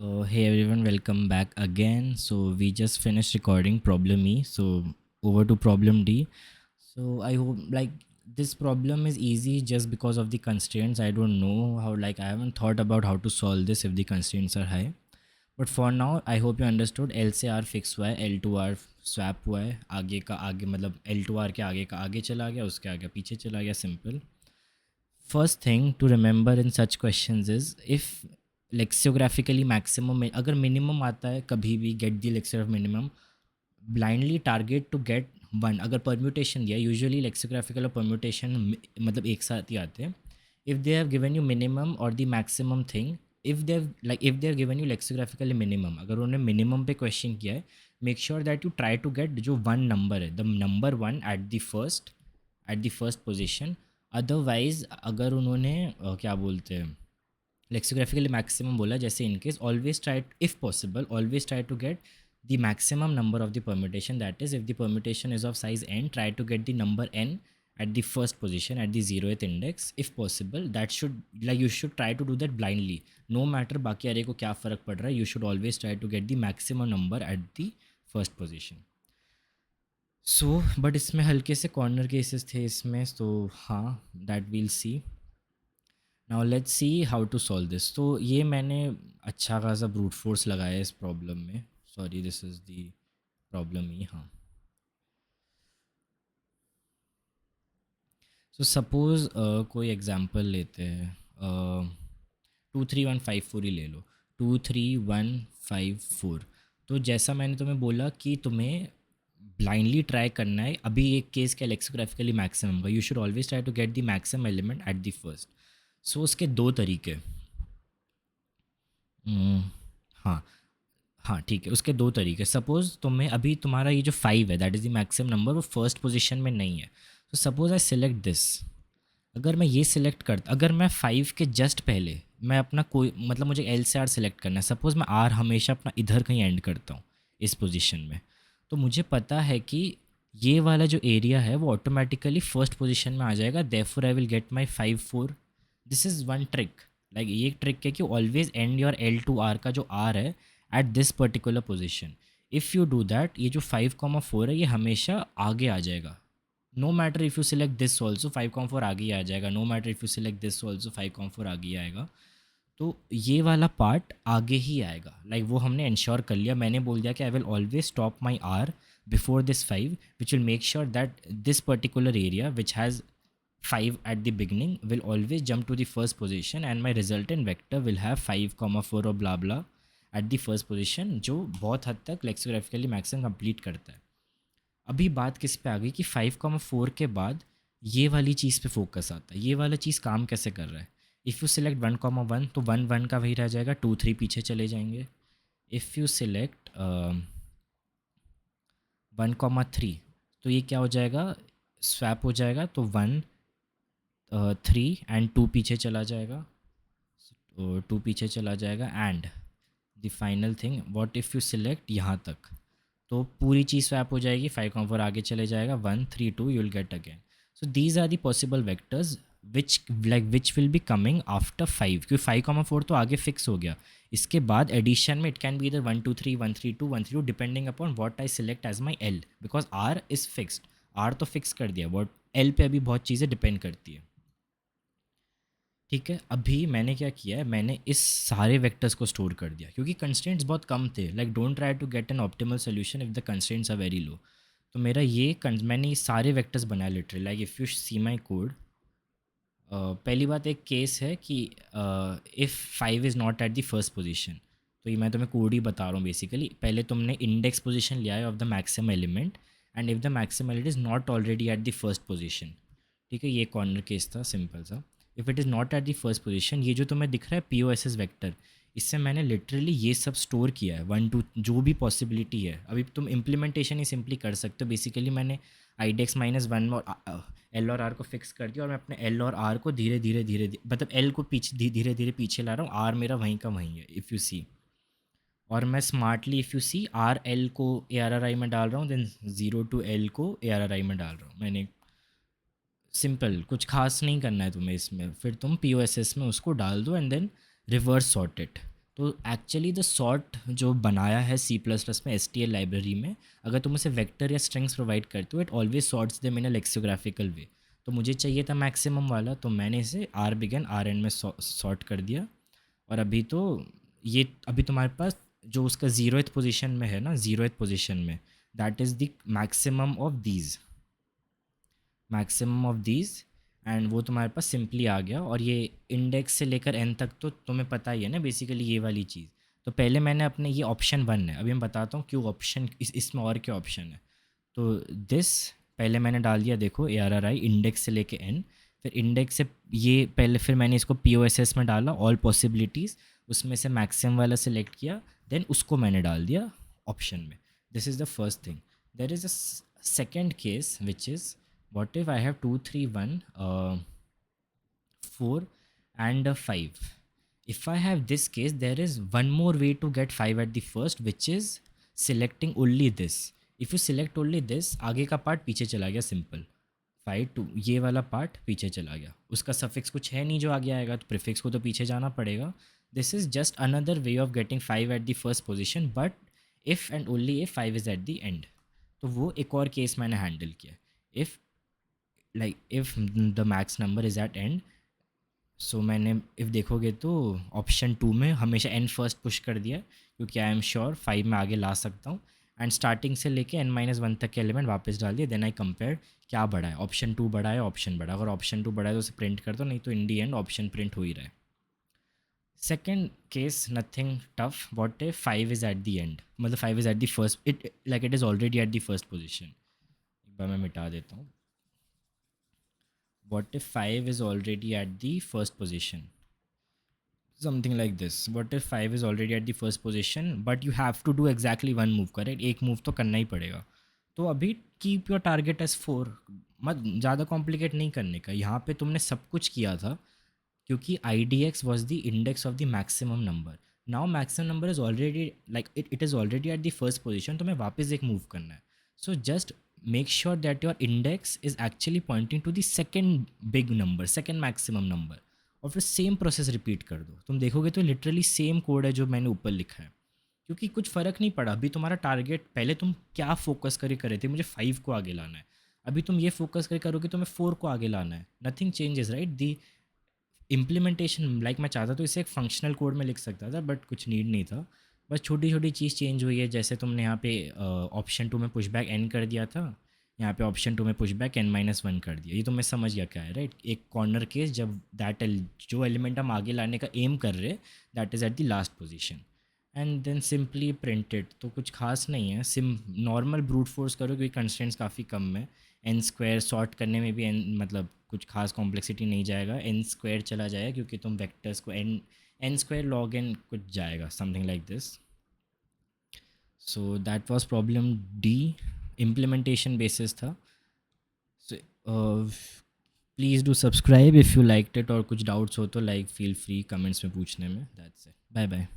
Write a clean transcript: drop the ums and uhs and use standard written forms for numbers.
Hey everyone, welcome back again. So we just finished recording problem E. So over to problem D. So I hope this problem is easy just because of the constraints. I don't know how, I haven't thought about how to solve this if the constraints are high. But for now I hope you understood. L से R fix हुआ है, L2R swap हुआ है, आगे का आगे मतलब L2R के आगे का आगे चला गया, उसके आगे पीछे चला गया, simple. First thing to remember in such questions is if lexicographically maximum में अगर मिनिमम आता है कभी भी get the lexier of minimum blindly target to get one. अगर परम्यूटेशन दिया यूजुअली लेक्सियोग्राफिकल और परम्यूटेशन मतलब एक साथ ही आते हैं. If they have given you minimum और the maximum thing, if they have given you lexicographically minimum, अगर उन्होंने मिनिमम पे क्वेश्चन किया है, make sure that you try to get जो वन नंबर है, the number one at the first position. Otherwise अगर उन्होंने क्या बोलते हैं लेक्सियोग्राफिकली मैक्सिमम बोला, जैसे in case always try if possible always try to get the maximum number of the permutation. That is if the permutation is of size n, try to get the number n at the first position at the 0th index if possible. That should you should try to do that blindly, no matter बाकी अरे को क्या फ़र्क पड़ रहा है. You should always try to get the maximum number at the first position. So but इसमें हल्के से कॉर्नर केसेस थे इसमें, तो हाँ that we'll see. Now let's see how to solve this. तो ये मैंने अच्छा खासा ब्रूट फोर्स लगाया है इस प्रॉब्लम में. Sorry, this is the problem ही. हाँ, सो सपोज़ कोई एग्जांपल लेते हैं. 2 3 1 5 4 ही ले लो. 2 3 1 5 4. तो जैसा मैंने तुम्हें बोला कि तुम्हें ब्लाइंडली ट्राई करना है. अभी एक केस क्या लेक्सियोग्राफिकली मैक्सिमम का, you should always try to get the maximum element at the first. So उसके दो तरीके. हम्म, हाँ हाँ ठीक है, उसके दो तरीके. सपोज़ तुम्हें अभी तुम्हारा ये जो 5 है that is the maximum number, वो फर्स्ट पोजीशन में नहीं है. तो सपोज़ आई सिलेक्ट दिस. अगर मैं ये सिलेक्ट करता, अगर मैं 5 के जस्ट पहले मैं अपना कोई मतलब मुझे एल से आर सिलेक्ट करना है. सपोज़ मैं आर हमेशा अपना इधर कहीं एंड करता हूँ इस पोजीशन में, तो मुझे पता है कि ये वाला जो एरिया है वो ऑटोमेटिकली फर्स्ट पोजीशन में आ जाएगा. Therefore I will get my 5 4. This is one trick. ये ट्रिक है कि ऑलवेज एंड योर L2R का जो आर है at this particular position. If you do that, ये जो 5 4 है ये हमेशा आगे आ जाएगा. No matter if you select this also 5 4 आगे ही आ जाएगा. No matter if you select this also 5 4 आगे ही आएगा. तो ये वाला पार्ट आगे ही आएगा. वो हमने इंश्योर कर लिया. मैंने बोल दिया कि I will always stop my R before this 5, which will make sure that this particular area which has 5 at the beginning will always jump to the first position and my resultant vector will have 5 4 और blah blah at the first position, जो बहुत हद तक लेक्सियोग्राफिकली maximum complete करता है. अभी बात किस पे आ गई कि 5 4 के बाद ये वाली चीज़ पे फोकस आता है. ये वाला चीज़ काम कैसे कर रहा है. इफ़ यू सिलेक्ट 1 1 तो 1 1 का वही रह जाएगा. 2 3 पीछे चले जाएंगे. इफ़ यू सिलेक्ट 1 3 तो ये क्या हो जाएगा, स्वैप हो जाएगा. तो 1 3 एंड 2 पीछे चला जाएगा. तो 2 पीछे चला जाएगा. And the final thing, what if you select यहाँ तक, तो पूरी चीज़ स्वैप हो जाएगी. 5 4 आगे चले जाएगा. 1 3 2 you will get again. So these are the possible vectors which will be coming after 5, क्योंकि 5 4 तो आगे फिक्स हो गया. इसके बाद एडिशन में इट कैन बी इधर 1 2 3 1 3 2 1 3 2 depending upon what I select as my L, because R is fixed. R तो फिक्स कर दिया, वॉट एल पे अभी बहुत चीज़ें डिपेंड करती है. ठीक है, अभी मैंने क्या किया है, मैंने इस सारे वेक्टर्स को स्टोर कर दिया क्योंकि कंस्ट्रेंट्स बहुत कम थे. Don't try to get an optimal solution if the constraints are very low. तो मेरा मैंने ये सारे वेक्टर्स बनाए literally. If you see my code, पहली बात एक केस है कि if 5 is not at the first position, तो ये मैं तुम्हें कोड ही बता रहा हूँ बेसिकली. पहले तुमने इंडेक्स पोजिशन लिया है of the maximum element, and if the maximum element is not already eight the first position. ठीक है, ये कॉर्नर केस था सिंपल सा. If it is not at the first position, ये जो तुम्हें दिख रहा है POSS वेक्टर, इससे मैंने लिटरली ये सब स्टोर किया है 1 2 जो भी पॉसिबिलिटी है. अभी तुम इम्प्लीमेंटेशन ही सिंपली कर सकते हो. बेसिकली मैंने IDEX -1 और एल और आर को फिक्स कर दिया, और मैं अपने एल और आर को धीरे धीरे मतलब एल को पीछे धीरे धीरे पीछे ला रहा हूँ. आर मेरा वहीं का वहीं है इफ़ यू सी. और मैं smartly if you see R L को ARRI में डाल रहा हूँ, देन 0 to L को ARRI में डाल रहा हूँ. मैंने सिंपल, कुछ खास नहीं करना है तुम्हें इसमें. फिर तुम POSS में उसको डाल दो and then reverse sort it. तो एक्चुअली द सॉर्ट जो बनाया है सी प्लस प्लस में एस टी एल लाइब्रेरी में, अगर तुम उसे वेक्टर या स्ट्रिंग्स प्रोवाइड करते हो, it always sorts them in a lexicographical way. तो मुझे चाहिए था मैक्सिमम वाला, तो मैंने इसे आर बिगन आर एंड में सॉर्ट कर दिया। और अभी तो ये अभी तुम्हारे पास जो उसका जीरोथ पोजीशन में है ना, जीरोथ पोजीशन में, that is the maximum of these, maximum of these. And वो तुम्हारे पास सिंपली आ गया। और ये इंडेक्स से लेकर एन तक तो तुम्हें पता ही है ना बेसिकली ये वाली चीज़। तो पहले मैंने अपने ये ऑप्शन वन है, अभी मैं बताता हूँ क्यों ऑप्शन इसमें और क्या ऑप्शन है। तो दिस पहले मैंने डाल दिया, देखो A R are I index से लेके एन। फिर इंडेक्स से ये पहले, फिर मैंने इसको पी ओ एस एस में डाला ऑल पॉसिबिलिटीज़, उसमें से मैक्सिमम वाला सेलेक्ट किया, देन उसको मैंने डाल दिया ऑप्शन में। This is the first thing. There is a second case which is, what if I have 2 3 1 4 and 5? If I have this case, there is one more way to get 5 at the first, which is selecting only this. If you select only this, आगे का part पीछे चला गया, simple 5 2, ये वाला part पीछे चला गया, उसका सफिक्स कुछ है नहीं जो आगे आएगा, तो प्रीफिक्स को तो पीछे जाना पड़ेगा। This is just another way of getting 5 at the first position, but if and only if 5 is at the end. तो वो एक और केस मैंने हैंडल किया। If like if the max number is at end, so मैंने if देखोगे तो option two में हमेशा एन फर्स्ट पुश कर दिया, क्योंकि आई एम श्योर 5 में आगे ला सकता हूँ। एंड स्टार्टिंग से लेके एन माइनस वन तक के एलिमेंट वापस डाल दिए। देन आई कंपेयर क्या बड़ा है, ऑप्शन टू बड़ा है ऑप्शन बड़ा, अगर ऑप्शन टू बड़ा है तो उसे प्रिंट कर दो, नहीं तो इन दी एंड ऑप्शन प्रिंट हो ही रहा है। Second case nothing tough, what A 5 is at the and, मतलब 5 is at the first, it is already at the first position. एक बार मैं मिटा देता हूँ। What if 5 is already at the first position? Something like this. What if 5 is already at the first position, but you have to do exactly one move, correct? एक move तो करना ही पड़ेगा। तो अभी कीप योर टारगेट एज 4, मत ज़्यादा complicate नहीं करने का। यहाँ पे तुमने सब कुछ किया था, क्योंकि I D x was the index of the maximum number. Now maximum number is already like it is already eight the first position, तो मैं वापस एक मूव करना है। So just make sure that your index is actually pointing to the second big number, second maximum number, और फिर same process repeat कर दो। तुम देखोगे तो लिटरली सेम कोड है जो मैंने ऊपर लिखा है, क्योंकि कुछ फ़र्क नहीं पड़ा। अभी तुम्हारा टारगेट, पहले तुम क्या फोकस करे करे थे, मुझे 5 को आगे लाना है, अभी तुम ये फोकस करे करोगे तो मैं 4 को आगे लाना है। Nothing changes, right? The implementation, like मैं चाहता तो इसे एक फंक्शनल कोड में लिख सकता था, बट कुछ नीड नहीं था। बस छोटी छोटी चीज़ चेंज हुई है, जैसे तुमने यहाँ पे ऑप्शन टू में पुश बैक एन कर दिया था, यहाँ पे ऑप्शन टू में push back N minus one कर दिया। ये तो मैं समझ गया क्या है, राइट? एक कॉर्नर केस, जब दैट जो एलिमेंट हम आगे लाने का एम कर रहे, that is at the last position, and then simply printed. तो कुछ खास नहीं है, सिम नॉर्मल ब्रूट फोर्स करो, क्योंकि कंस्ट्रेंट्स काफ़ी कम है। एन स्क्वायर सॉर्ट करने में भी एन, मतलब कुछ खास कॉम्प्लेक्सिटी नहीं जाएगा, एन स्क्वायर चला जाएगा, क्योंकि तुम वेक्टर्स को N N square log N कुछ जाएगा, something like this. So that was problem D, implementation basis था। सो please do subscribe if you liked it, और कुछ डाउट्स हो तो लाइक फील फ्री कमेंट्स में पूछने में। That's it, bye bye.